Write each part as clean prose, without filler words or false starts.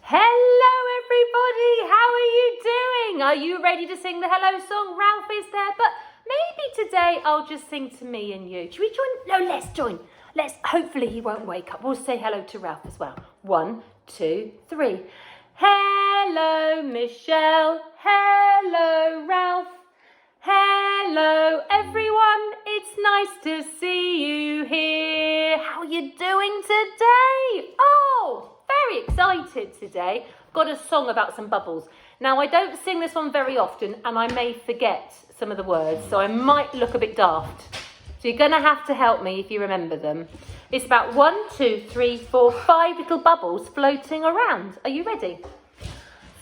Hello everybody, how are you doing? Are you ready to sing the hello song? Ralph is there, but maybe today I'll just sing to me and you. Should we join? No, let's join. Hopefully he won't wake up. We'll say hello to Ralph as well. 1, 2, 3. Hello Michelle, hello Ralph, hello everyone. It's nice to see you here. How are you doing today? Oh, very excited today. Got a song about some bubbles. Now, I don't sing this one very often and I may forget some of the words, so I might look a bit daft. So you're going to have to help me if you remember them. It's about 1, 2, 3, 4, 5 little bubbles floating around. Are you ready?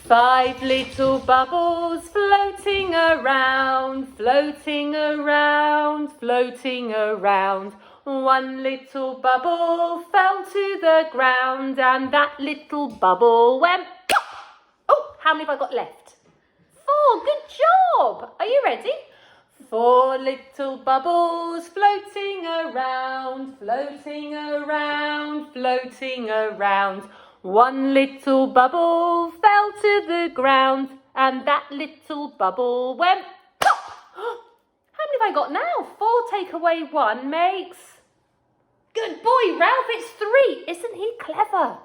5 little bubbles floating around, floating around, floating around. 1 little bubble fell to the ground and that little bubble went pop. Oh, how many have I got left? 4, good job. Are you ready? 4 little bubbles floating around, floating around, floating around. 1 little bubble fell to the ground and that little bubble went pop. How many have I got now? 4 take away 1 makes... Good boy, Ralph, it's 3. Isn't he clever?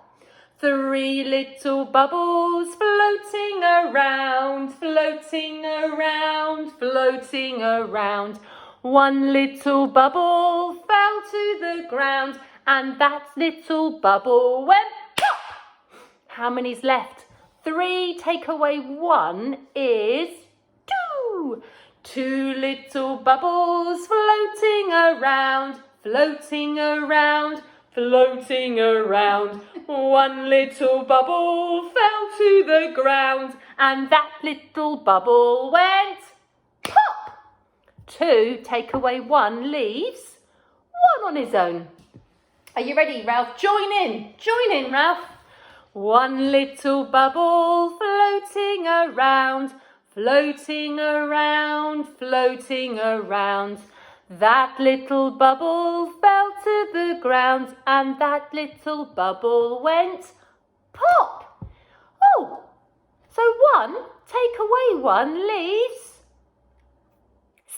3 little bubbles floating around, floating around, floating around. 1 little bubble fell to the ground and that little bubble went pop. How many's left? 3 take away 1 is 2. 2 little bubbles floating around, floating around, floating around. 1 little bubble fell to the ground and that little bubble went pop. 2 take away 1 leaves 1 on his own. Are you ready, Ralph? Join in, Ralph. 1 little bubble floating around, floating around, floating around. That little bubble fell to the ground and that little bubble went pop. Oh, so 1 take away 1 leaves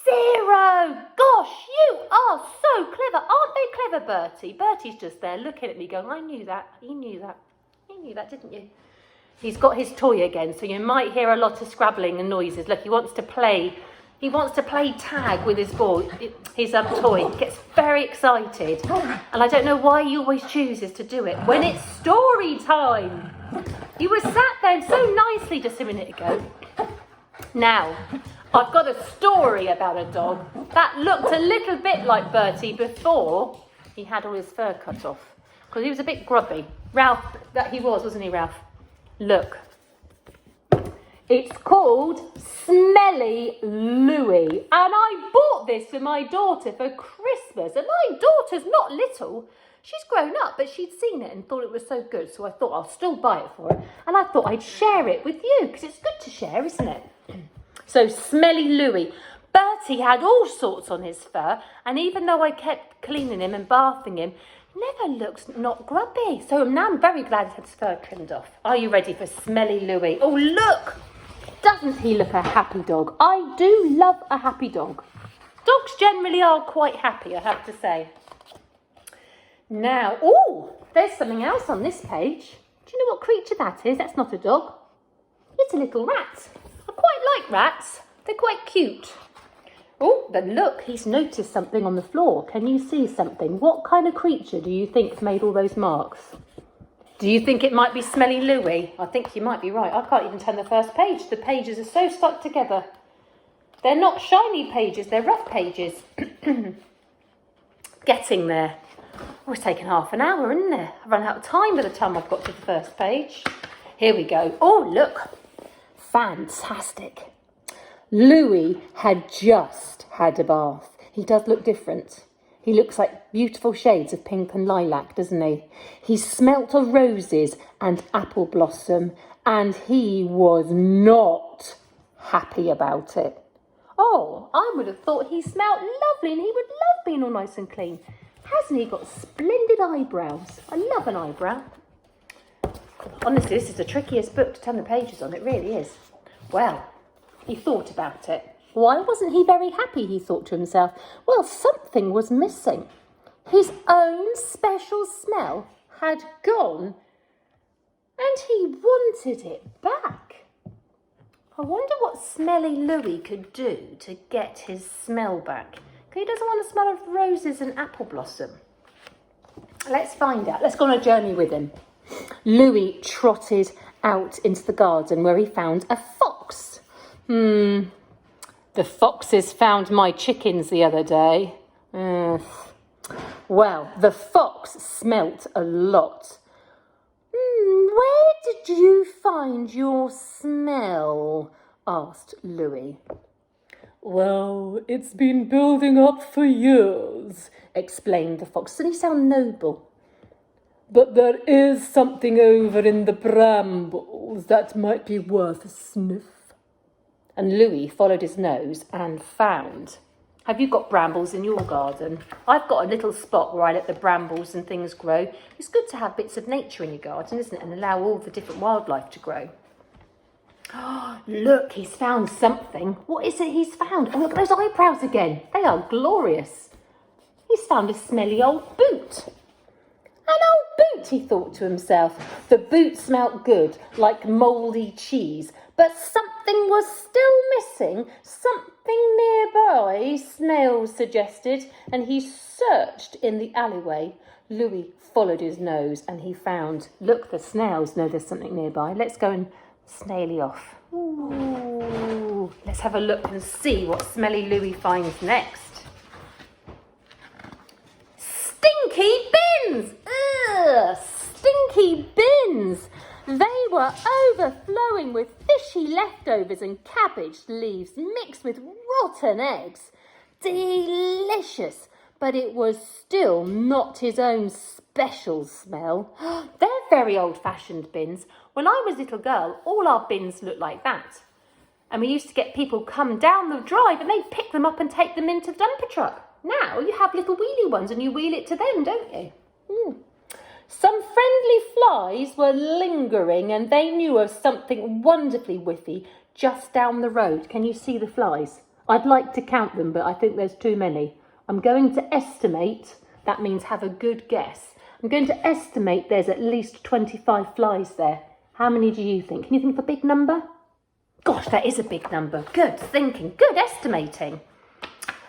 0. Gosh, you are so clever. Aren't they clever, Bertie? Bertie's just there looking at me going, I knew that. You knew that. You knew that, didn't you? He's got his toy again, so you might hear a lot of scrabbling and noises. Look, he wants to play tag with his ball, his toy. He gets very excited. And I don't know why he always chooses to do it when it's story time. You were sat there so nicely just a minute ago. Now, I've got a story about a dog that looked a little bit like Bertie before he had all his fur cut off. Because he was a bit grubby. Ralph, that he was, wasn't he, Ralph? Look. It's called Smelly Louie. And I bought this for my daughter for Christmas. And my daughter's not little. She's grown up, but she'd seen it and thought it was so good. So I thought I'll still buy it for her. And I thought I'd share it with you, because it's good to share, isn't it? So Smelly Louie. Bertie had all sorts on his fur. And even though I kept cleaning him and bathing him, never looks not grubby. So now I'm very glad he had his fur trimmed off. Are you ready for Smelly Louie? Oh, look! Doesn't he look a happy dog? I do love a happy dog. Dogs generally are quite happy, I have to say. Now, oh, there's something else on this page. Do you know what creature that is? That's not a dog. It's a little rat. I quite like rats. They're quite cute. Oh, but look, he's noticed something on the floor. Can you see something? What kind of creature do you think made all those marks? Do you think it might be Smelly Louie? I think you might be right. I can't even turn the first page. The pages are so stuck together. They're not shiny pages, they're rough pages. Getting there. Oh, it's taken half an hour, isn't it? I've run out of time by the time I've got to the first page. Here we go. Oh, look. Fantastic. Louie had just had a bath. He does look different. He looks like beautiful shades of pink and lilac, doesn't he? He smelt of roses and apple blossom, and he was not happy about it. Oh, I would have thought he smelt lovely and he would love being all nice and clean. Hasn't he got splendid eyebrows? I love an eyebrow. Honestly, this is the trickiest book to turn the pages on. It really is. Well, he thought about it. Why wasn't he very happy, he thought to himself? Well, something was missing. His own special smell had gone, and he wanted it back. I wonder what Smelly Louie could do to get his smell back. He doesn't want to smell of roses and apple blossom. Let's find out. Let's go on a journey with him. Louie trotted out into the garden where he found a fox. The foxes found my chickens the other day. Well, the fox smelt a lot. Where did you find your smell? Asked Louie. Well, it's been building up for years, explained the fox. Doesn't he sound noble? But there is something over in the brambles that might be worth a sniff. And Louie followed his nose and found. Have you got brambles in your garden? I've got a little spot where I let the brambles and things grow. It's good to have bits of nature in your garden, isn't it? And allow all the different wildlife to grow. Look, he's found something. What is it he's found? Oh, look at those eyebrows again. They are glorious. He's found a smelly old boot. An old boot, he thought to himself. The boot smelt good, like mouldy cheese, but something was still missing. Something nearby, smells suggested, and he searched in the alleyway. Louie followed his nose and he found, look, the snails know there's something nearby. Let's go and snaily off. Ooh. Let's have a look and see what Smelly Louie finds next. Stinky bins! Ugh, stinky bins! They were overflowing with fishy leftovers and cabbage leaves mixed with rotten eggs. Delicious, but it was still not his own special smell. They're very old-fashioned bins. When I was a little girl, all our bins looked like that. And we used to get people come down the drive and they'd pick them up and take them into the dumper truck. Now you have little wheelie ones and you wheel it to them, don't you? Some friendly flies were lingering and they knew of something wonderfully whiffy just down the road. Can you see the flies? I'd like to count them, but I think there's too many. I'm going to estimate, that means have a good guess. I'm going to estimate there's at least 25 flies there. How many do you think? Can you think of a big number? Gosh, that is a big number. Good thinking, good estimating.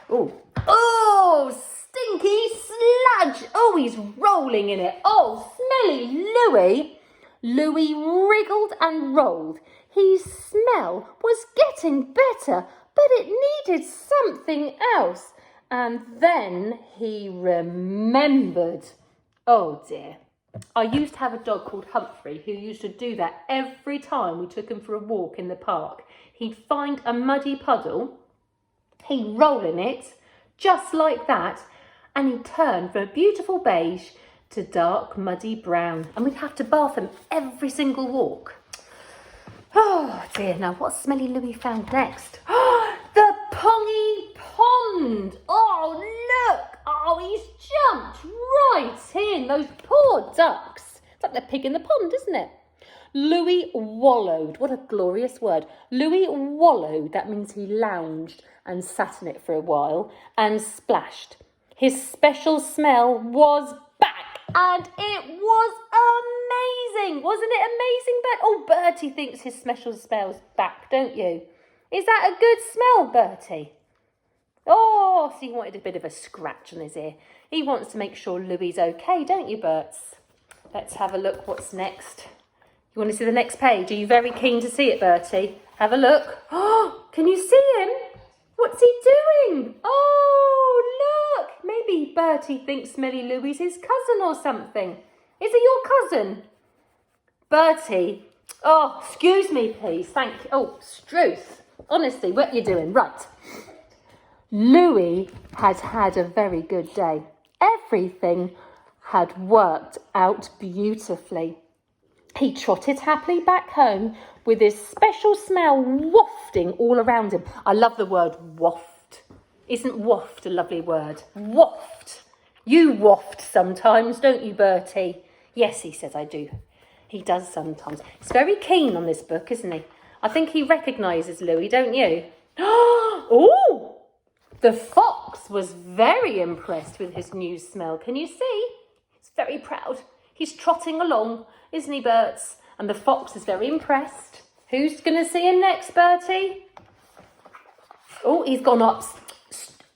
Oh, stinky sludge. Oh, he's rolling in it. Oh, Smelly Louie. Louie wriggled and rolled. His smell was getting better, but it needed something else. And then he remembered. Oh dear. I used to have a dog called Humphrey who used to do that every time we took him for a walk in the park. He'd find a muddy puddle, he'd roll in it, just like that, and he'd turn from a beautiful beige to dark muddy brown. And we'd have to bath him every single walk. Oh dear, now what's Smelly Louie found next? The Pongy Pond! Oh look! Oh, he's jumped right in, those poor ducks. It's like the pig in the pond, isn't it? Louie wallowed. What a glorious word. Louie wallowed. That means he lounged and sat in it for a while and splashed. His special smell was back and it was amazing. Wasn't it amazing, Bert? Oh, Bertie thinks his special smell's back, don't you? Is that a good smell, Bertie? Oh, so he wanted a bit of a scratch on his ear. He wants to make sure Louie's okay, don't you, Berts? Let's have a look what's next. You want to see the next page? Are you very keen to see it, Bertie? Have a look. Oh, can you see him? What's he doing? Oh, look. Maybe Bertie thinks Smelly Louie's his cousin or something. Is it your cousin? Bertie. Oh, excuse me, please. Thank you. Oh, Struth. Honestly, what are you doing? Right. Louie had had a very good day. Everything had worked out beautifully. He trotted happily back home with his special smell wafting all around him. I love the word waft. Isn't waft a lovely word? Waft. You waft sometimes, don't you, Bertie? Yes, he says, I do. He does sometimes. He's very keen on this book, isn't he? I think he recognises Louie, don't you? Oh! The fox was very impressed with his new smell. Can you see? He's very proud. He's trotting along, isn't he, Berts? And the fox is very impressed. Who's going to see him next, Bertie? Oh, he's gone up.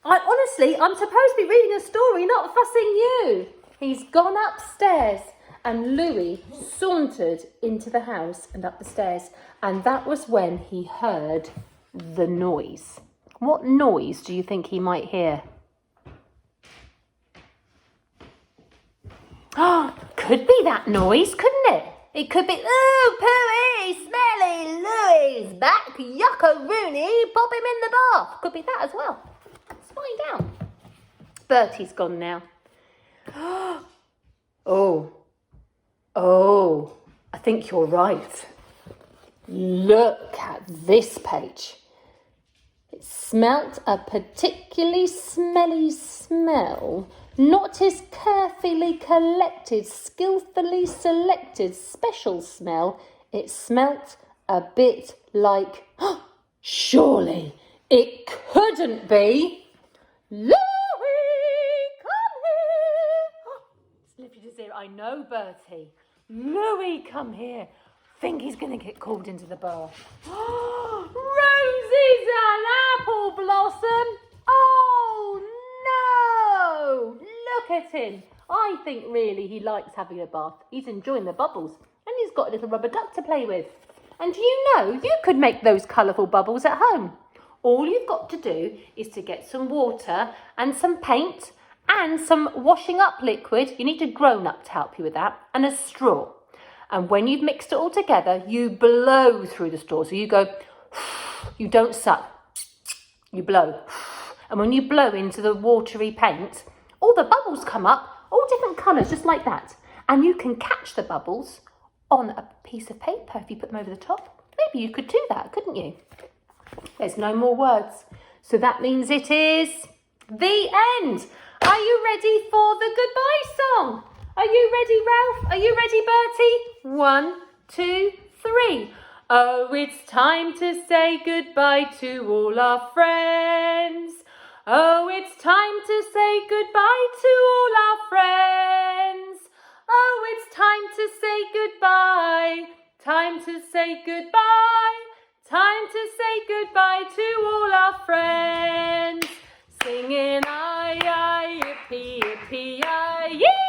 Honestly, I'm supposed to be reading a story, not fussing you. He's gone upstairs, and Louie sauntered into the house and up the stairs. And that was when he heard the noise. What noise do you think he might hear? Oh, could be that noise, couldn't it? It could be, oh, pooey, Smelly Louie's back, yucca-rooney, pop him in the bath. Could be that as well. Let's find out. Bertie's gone now. Oh, I think you're right. Look at this page. It smelt a particularly smelly smell, not his carefully collected, skillfully selected special smell. It smelt a bit like, surely it couldn't be. Louie, come here. It's lifted his ear. I know, Bertie. Louie, come here. Think he's going to get called into the bath. Roses and apple blossom. Oh, no. Look at him. I think really he likes having a bath. He's enjoying the bubbles. And he's got a little rubber duck to play with. And you know, you could make those colourful bubbles at home. All you've got to do is to get some water and some paint and some washing up liquid. You need a grown-up to help you with that. And a straw. And when you've mixed it all together, you blow through the straw. So you go, you don't suck, you blow. And when you blow into the watery paint, all the bubbles come up, all different colours, just like that. And you can catch the bubbles on a piece of paper if you put them over the top. Maybe you could do that, couldn't you? There's no more words. So that means it is the end. Are you ready for the goodbye song? Are you ready, Ralph? Are you ready, Bertie? 1, 2, 3. Oh, it's time to say goodbye to all our friends. Oh, it's time to say goodbye to all our friends. Oh, it's time to say goodbye. Time to say goodbye. Time to say goodbye to all our friends. Singing, aye, aye, yippee, yippee, aye, yee!